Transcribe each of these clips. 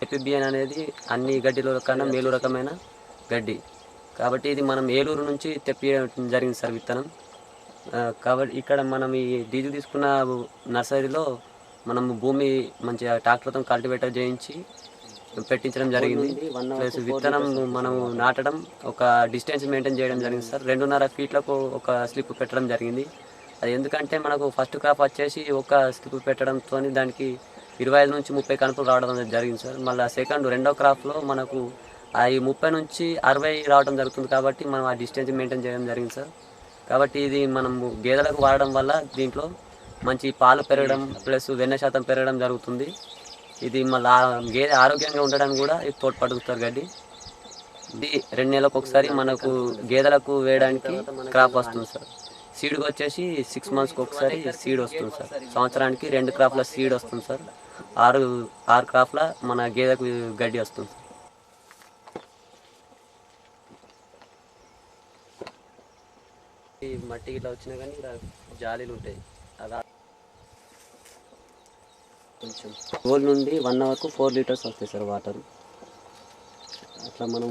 APBN అనేది అన్ని గడ్డిల కన్నా మేలు రకమైన గడ్డి కాబట్టి ఇది మనం ఏలూరు నుంచి తెప్పియడం జరిగింది సార్ విత్తనం. కాబట్టి ఇక్కడ మనం ఈ డీజిల్ తీసుకున్న నర్సరీలో మనం భూమి మంచిగా ట్రాక్టర్తో కల్టివేటర్ చేయించి పెట్టించడం జరిగింది. ప్లస్ విత్తనం మనం నాటడం ఒక డిస్టెన్స్ మెయింటైన్ చేయడం జరిగింది సార్. 2.5 ఫీట్లకు ఒక స్లిప్ పెట్టడం జరిగింది. అది ఎందుకంటే మనకు ఫస్ట్ క్రాప్ వచ్చేసి ఒక స్లిప్ పెట్టడంతో దానికి 25 నుంచి 30 కనుపులు రావడం జరిగింది సార్. మళ్ళీ రెండో క్రాప్లో మనకు ఈ 30 నుంచి 60 రావడం జరుగుతుంది కాబట్టి మనం ఆ డిస్టెన్స్ మెయింటైన్ చేయడం జరిగింది సార్. కాబట్టి ఇది మనం గేదెలకు వాడడం వల్ల దీంట్లో మంచి పాలు పెరగడం ప్లస్ వెన్న శాతం పెరగడం జరుగుతుంది. ఇది మళ్ళీ గేదె ఆరోగ్యంగా ఉండడానికి కూడా ఇది తోడ్పడుతుంది గడ్డి. ఇది 2 నెలలకు ఒకసారి మనకు గేదెలకు వేయడానికి క్రాప్ వస్తుంది సార్. సీడ్కి వచ్చేసి 6 మంత్స్కి ఒకసారి సీడ్ వస్తుంది సార్. సంవత్సరానికి 2 క్రాప్ల సీడ్ వస్తుంది సార్. 6 క్రాప్ల మన గేదెకు గడ్డి వస్తుంది. ఈ మట్టి ఇట్లా వచ్చినా కానీ ఇక్కడ జాలీలు ఉంటాయి. అలా కొంచెం గోల్ నుండి 1 అవర్కు 4 లీటర్స్ వస్తాయి సార్ వాటర్. అట్లా మనం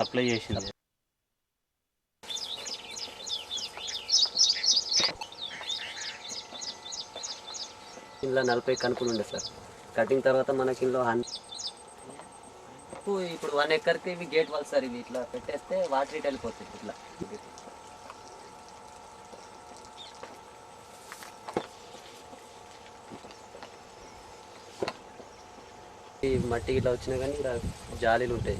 అప్లై చేసింది. ఇలా 40 కనుపులు ఉండే సార్. కటింగ్ తర్వాత మనకి ఇందులో ఇప్పుడు 1 ఎకర్కి ఇవి గేట్ వాల్ సార్. ఇవి ఇట్లా పెట్టేస్తే వాటర్ ఇటు వెళ్ళిపోతుంది. ఇట్లా ఈ మట్టి ఇట్లా వచ్చినా కానీ ఇక్కడ జాలీలు ఉంటాయి.